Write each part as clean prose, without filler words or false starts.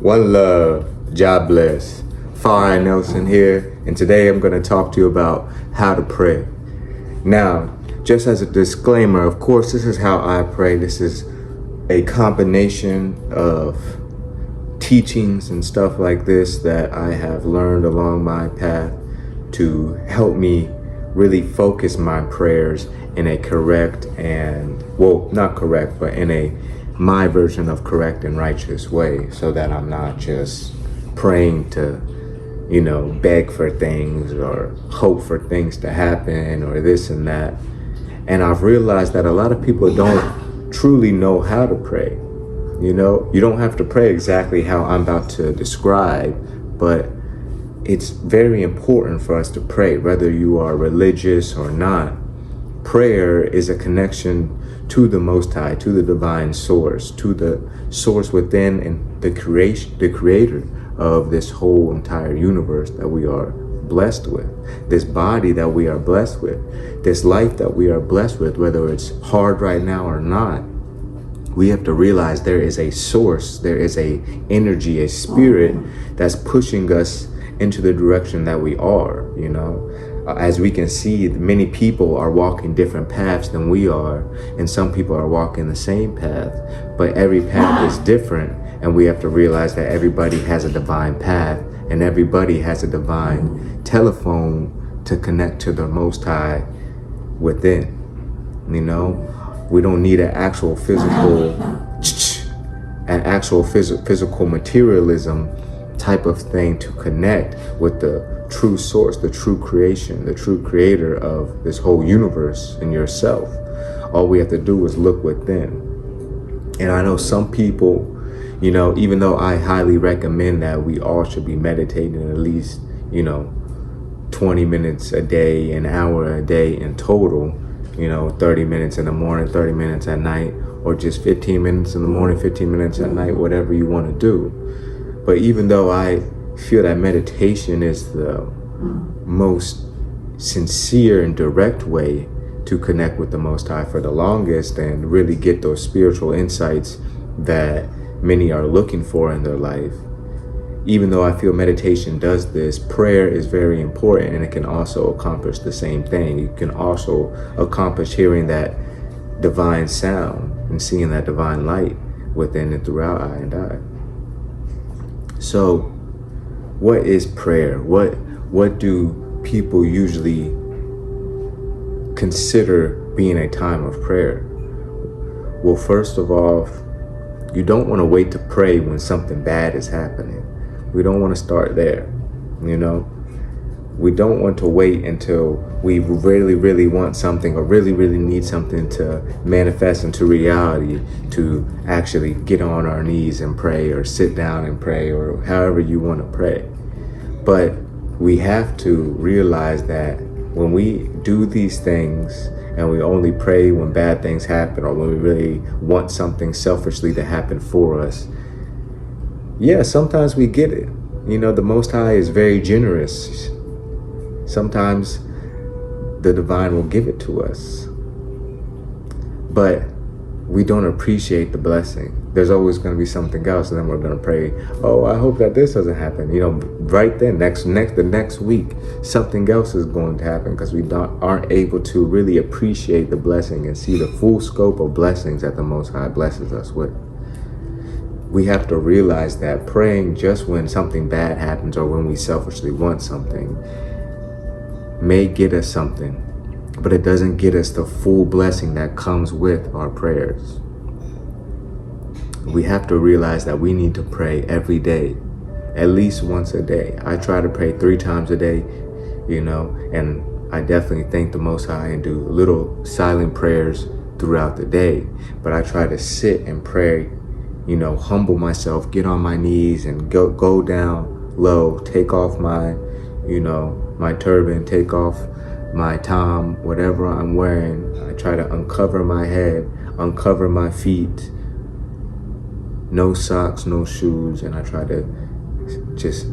One love, God bless. Fire Nelson here, and today I'm going to talk to you about how to pray. Now, just as a disclaimer, of course, this is how I pray. This is a combination of teachings and stuff like this that I have learned along my path to help me really focus my prayers in a correct and, well, not correct, but in my version of correct and righteous way, so that I'm not just praying to, beg for things or hope for things to happen or this and that. And I've realized that a lot of people don't truly know how to pray. You don't have to pray exactly how I'm about to describe, but it's very important for us to pray, whether you are religious or not. Prayer is a connection to the Most High, to the divine source, to the source within and the creator of this whole entire universe that we are blessed with, this body that we are blessed with, this life that we are blessed with, whether it's hard right now or not. We have to realize there is a source, there is a energy, a spirit that's pushing us into the direction that we are, As we can see, many people are walking different paths than we are, and some people are walking the same path, but every path is different, and we have to realize that everybody has a divine path, and everybody has a divine telephone to connect to the Most High within. We don't need an actual physical materialism type of thing to connect with the true source, the true creation, the true creator of this whole universe and yourself. All we have to do is look within. And I know some people, even though I highly recommend that we all should be meditating at least, 20 minutes a day, an hour a day in total, 30 minutes in the morning, 30 minutes at night, or just 15 minutes in the morning, 15 minutes at night, whatever you want to do. But even though I feel that meditation is the most sincere and direct way to connect with the Most High for the longest and really get those spiritual insights that many are looking for in their life, even though I feel meditation does this, prayer is very important, and it can also accomplish the same thing. You can also accomplish hearing that divine sound and seeing that divine light within and throughout I and I. So, what is prayer? What do people usually consider being a time of prayer? Well, first of all, you don't want to wait to pray when something bad is happening. We don't want to start there, We don't want to wait until we really, really want something or really, really need something to manifest into reality to actually get on our knees and pray or sit down and pray or however you want to pray. But we have to realize that when we do these things and we only pray when bad things happen or when we really want something selfishly to happen for us, yeah, sometimes we get it. The Most High is very generous. Sometimes the divine will give it to us, but we don't appreciate the blessing. There's always going to be something else, and then we're going to pray, oh, I hope that this doesn't happen. Right then, the next week, something else is going to happen because we aren't able to really appreciate the blessing and see the full scope of blessings that the Most High blesses us with. We have to realize that praying just when something bad happens or when we selfishly want something may get us something, but it doesn't get us the full blessing that comes with our prayers. We have to realize that we need to pray every day, at least once a day. I try to pray 3 times a day, and I definitely thank the Most High and do little silent prayers throughout the day. But I try to sit and pray, humble myself, get on my knees and go down low, take off my, my turban, take off my tom, whatever I'm wearing. I try to uncover my head, uncover my feet, no socks, no shoes, and I try to just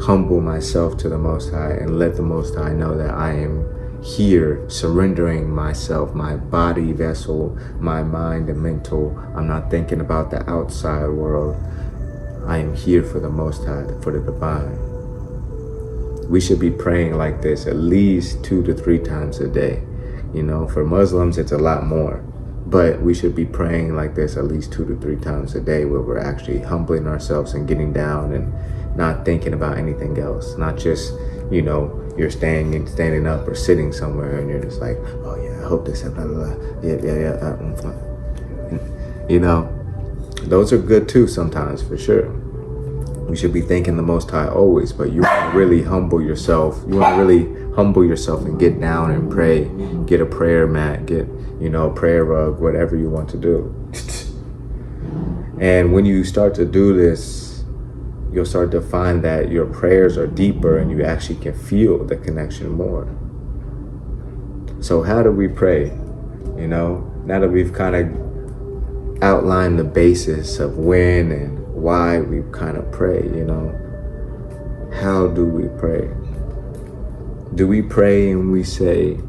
humble myself to the Most High and let the Most High know that I am here surrendering myself, my body vessel, my mind and mental. I'm not thinking about the outside world. I I am here for the Most High, for the divine. We should be praying like this at least 2 to 3 times a day. You know, for Muslims, it's a lot more. But we should be praying like this at least 2 to 3 times a day, where we're actually humbling ourselves and getting down and not thinking about anything else. Not just, you know, you're standing up or sitting somewhere and you're just like, oh yeah, I hope this, blah, blah, blah. Yeah. You know, those are good too sometimes, for sure. You should be thanking the Most High always, but you want to really humble yourself. You want to really humble yourself and get down and pray. Get a prayer mat, get, you know, a prayer rug, whatever you want to do. And when you start to do this, you'll start to find that your prayers are deeper and you actually can feel the connection more. So how do we pray? You know, now that we've kind of outlined the basis of when and why we kind of pray, you know, how do we pray? Do we pray and we say,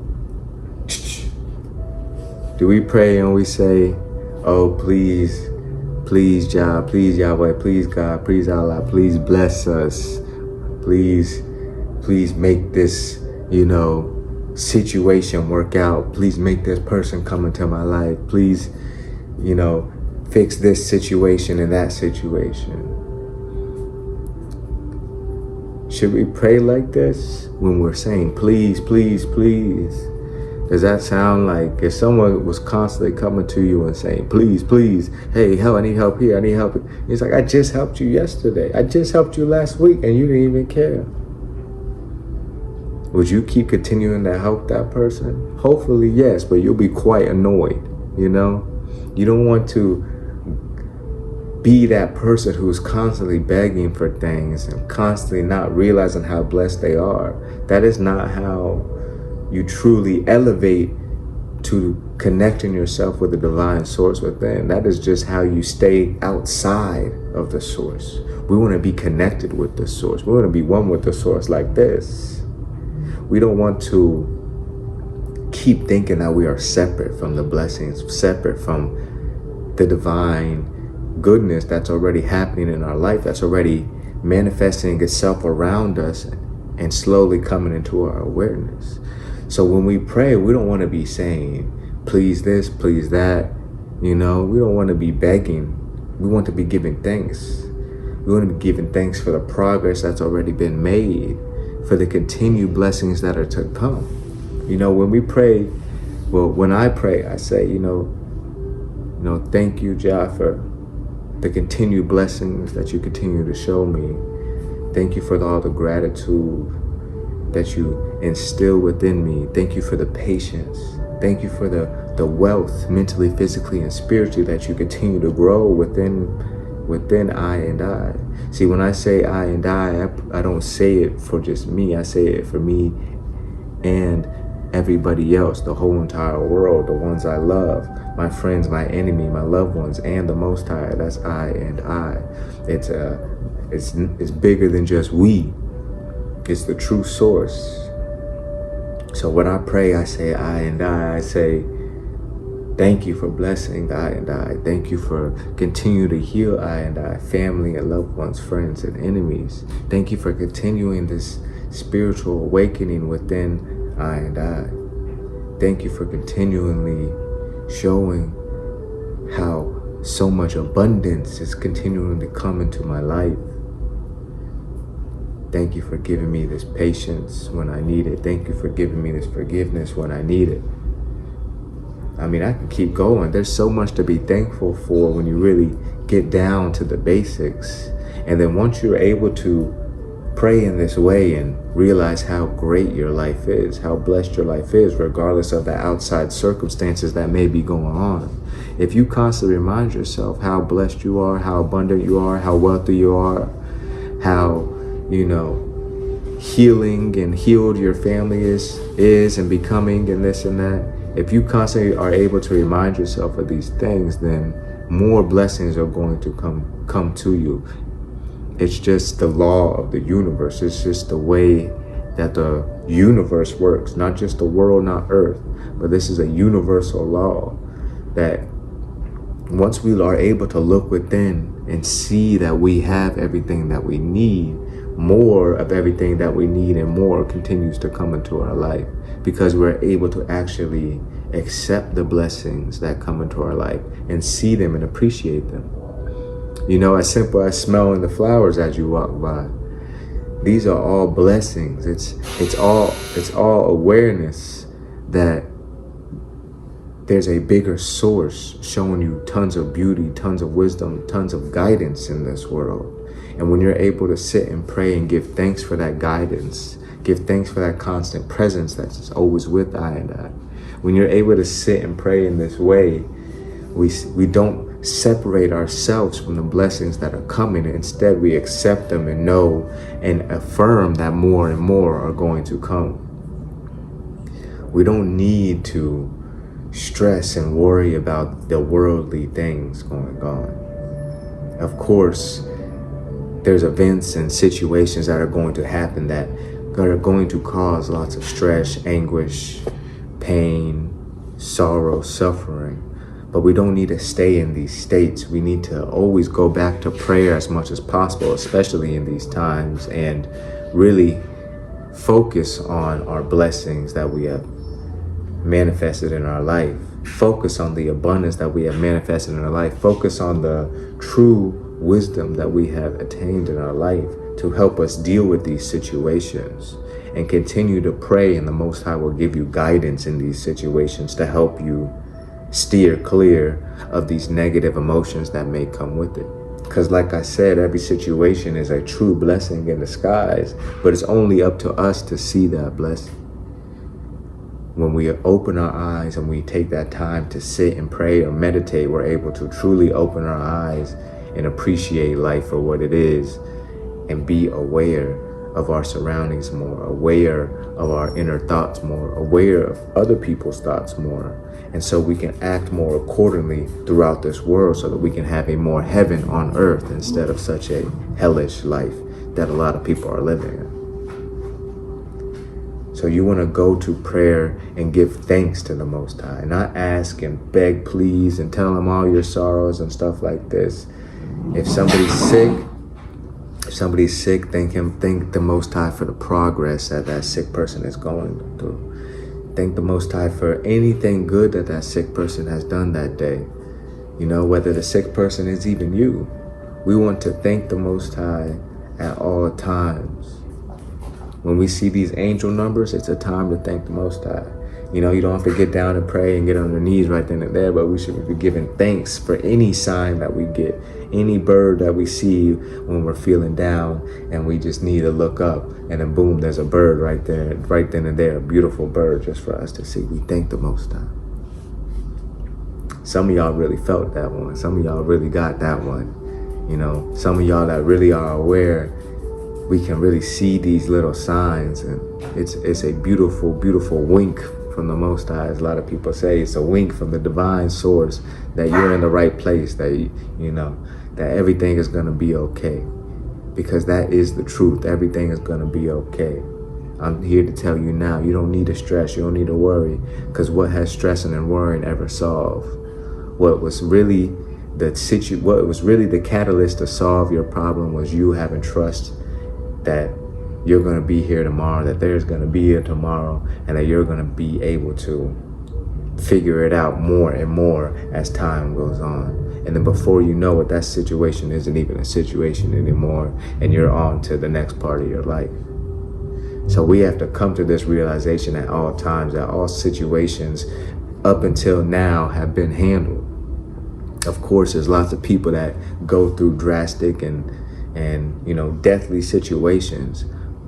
do we pray and we say, oh, please Jah, please Yahweh, please God, please Allah, please bless us, please make this, you know, situation work out, please make this person come into my life, please, you know, fix this situation and that situation. Should we pray like this when we're saying please, please, please? Does that sound like if someone was constantly coming to you and saying, please, please, hey, help, I need help here, I need help. It's like, I just helped you yesterday. I just helped you last week and you didn't even care. Would you keep continuing to help that person? Hopefully, yes, but you'll be quite annoyed, you know? You don't want to be that person who's constantly begging for things and constantly not realizing how blessed they are. That is not how you truly elevate to connecting yourself with the divine source within. That is just how you stay outside of the source. We want to be connected with the source. We want to be one with the source like this. We don't want to keep thinking that we are separate from the blessings, separate from the divine goodness that's already happening in our life, that's already manifesting itself around us and slowly coming into our awareness. So when we pray, we don't want to be saying, please this, please that. You know, we don't want to be begging. We want to be giving thanks. We want to be giving thanks for the progress that's already been made, for the continued blessings that are to come. You know, when we pray, well, when I pray, I say, you know, thank you, Jah, for the continued blessings that you continue to show me. Thank you for all the gratitude that you instill within me. Thank you for the patience. Thank you for the wealth, mentally, physically, and spiritually, that you continue to grow within I and I. See, when I say I and I don't say it for just me. I say it for me and everybody else, the whole entire world, the ones I love, my friends, my enemy, my loved ones, and the Most High. That's I and I. It's bigger than just we. It's the true source. So when I pray, I say I and I say, thank you for blessing I and I. Thank you for continuing to heal I and I, family and loved ones, friends and enemies. Thank you for continuing this spiritual awakening within I and I. Thank you for continually showing how so much abundance is continuing to come into my life. Thank you for giving me this patience when I need it. Thank you for giving me this forgiveness when I need it. I mean, I can keep going. There's so much to be thankful for when you really get down to the basics. And then once you're able to pray in this way and realize how great your life is, how blessed your life is, regardless of the outside circumstances that may be going on. If you constantly remind yourself how blessed you are, how abundant you are, how wealthy you are, how, you know, healing and healed your family is and becoming and this and that. If you constantly are able to remind yourself of these things, then more blessings are going to come to you. It's just the law of the universe. It's just the way that the universe works, not just the world, not earth, but this is a universal law that once we are able to look within and see that we have everything that we need, more of everything that we need and more continues to come into our life, because we're able to actually accept the blessings that come into our life and see them and appreciate them. As simple as smelling the flowers as you walk by. These are all blessings. It's all awareness that there's a bigger source showing you tons of beauty, tons of wisdom, tons of guidance in this world. And when you're able to sit and pray and give thanks for that guidance, give thanks for that constant presence that's always with I and I. When you're able to sit and pray in this way, we don't separate ourselves from the blessings that are coming. Instead, we accept them and know and affirm that more and more are going to come. We don't need to stress and worry about the worldly things going on. Of course, there's events and situations that are going to happen that are going to cause lots of stress, anguish, pain, sorrow, suffering. But we don't need to stay in these states. We need to always go back to prayer as much as possible, especially in these times, and really focus on our blessings that we have manifested in our life. Focus on the abundance that we have manifested in our life. Focus on the true wisdom that we have attained in our life to help us deal with these situations, and continue to pray, and the Most High will give you guidance in these situations to help you steer clear of these negative emotions that may come with it. Because like I said, every situation is a true blessing in disguise, but it's only up to us to see that blessing. When we open our eyes and we take that time to sit and pray or meditate, we're able to truly open our eyes and appreciate life for what it is, and be aware of our surroundings more, aware of our inner thoughts more, aware of other people's thoughts more. And so we can act more accordingly throughout this world, so that we can have a more heaven on earth instead of such a hellish life that a lot of people are living in. So you want to go to prayer and give thanks to the Most High, not ask and beg, please, and tell him all your sorrows and stuff like this. If somebody's sick, thank the Most High for the progress that sick person is going through. Thank the Most High for anything good that sick person has done that day. Whether the sick person is even you. We want to thank the Most High at all times. When we see these angel numbers, it's a time to thank the Most High. You don't have to get down and pray and get on your knees right then and there, but we should be giving thanks for any sign that we get, any bird that we see when we're feeling down and we just need to look up, and then boom, there's a bird right there, right then and there, a beautiful bird just for us to see. We thank the Most High. Some of y'all really felt that one. Some of y'all really got that one. Some of y'all that really are aware, we can really see these little signs, and it's a beautiful, beautiful wink from the Most High. As a lot of people say, it's a wink from the divine source that you're in the right place, that that everything is going to be okay, because that is the truth. Everything is going to be okay. I'm here to tell you now, you don't need to stress, you don't need to worry, because what has stressing and worrying ever solved? What was really the catalyst to solve your problem was you having trust that you're going to be here tomorrow, that there's going to be a tomorrow, and that you're going to be able to figure it out more and more as time goes on. And then before you know it, that situation isn't even a situation anymore, and you're on to the next part of your life. So we have to come to this realization at all times, that all situations up until now have been handled. Of course, there's lots of people that go through drastic and deathly situations,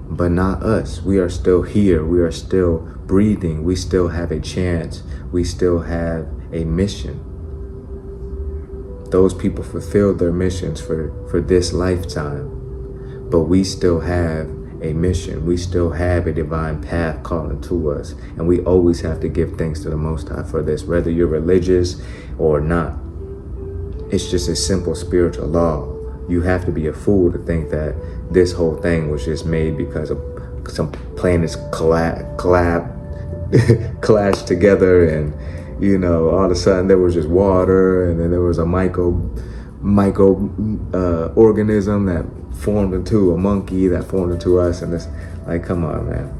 but not us. We are still here. We are still breathing. We still have a chance. We still have a mission. Those people fulfilled their missions for this lifetime, but we still have a mission. We still have a divine path calling to us, and we always have to give thanks to the Most High for this, whether you're religious or not. It's just a simple spiritual law. You have to be a fool to think that this whole thing was just made because of some planets clashed together, and all of a sudden there was just water, and then there was a organism that formed into a monkey, that formed into us, and this, like, come on, man.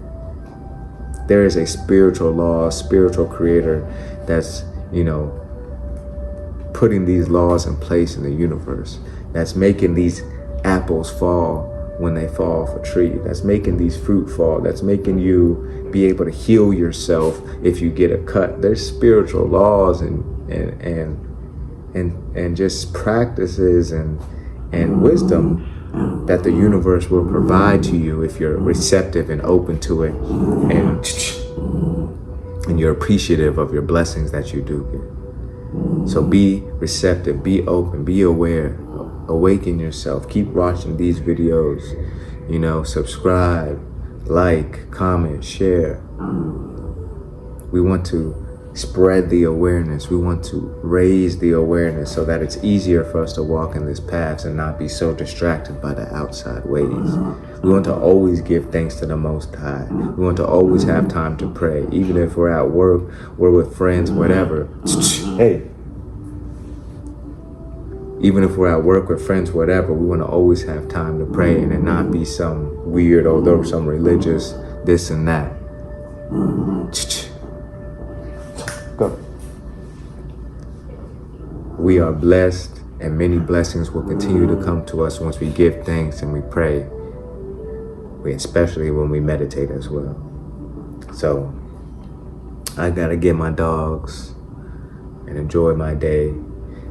There is a spiritual law, a spiritual creator that's, putting these laws in place in the universe, that's making these apples fall when they fall off a tree, that's making these fruit fall, that's making you be able to heal yourself if you get a cut. There's spiritual laws and just practices and wisdom that the universe will provide to you if you're receptive and open to it, and you're appreciative of your blessings that you do get. So be receptive, be open, be aware, awaken yourself. Keep watching these videos, subscribe, like, comment, share. We want to spread the awareness. We want to raise the awareness so that it's easier for us to walk in this path and not be so distracted by the outside ways. We want to always give thanks to the Most High. We want to always have time to pray. Even if we're at work, we're with friends, whatever. Hey. Even if we're at work with friends, whatever, we want to always have time to pray and it not be some weird, or some religious this and that. Go. We are blessed, and many blessings will continue to come to us once we give thanks and we pray, especially when we meditate as well. So I gotta get my dogs and enjoy my day,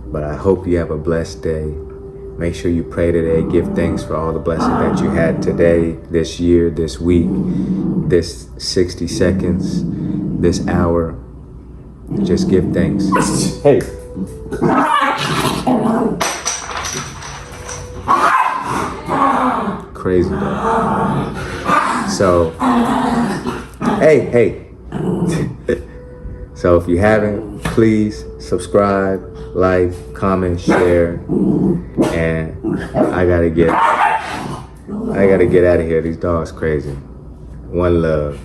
but I hope you have a blessed day. Make sure you pray today. Give thanks for all the blessings that you had today, this year, this week, this 60 seconds, this hour. Just give thanks. Hey. Crazy dog. So, hey. So if you haven't, please subscribe, like, comment, share, and I gotta get out of here. These dogs crazy. One love.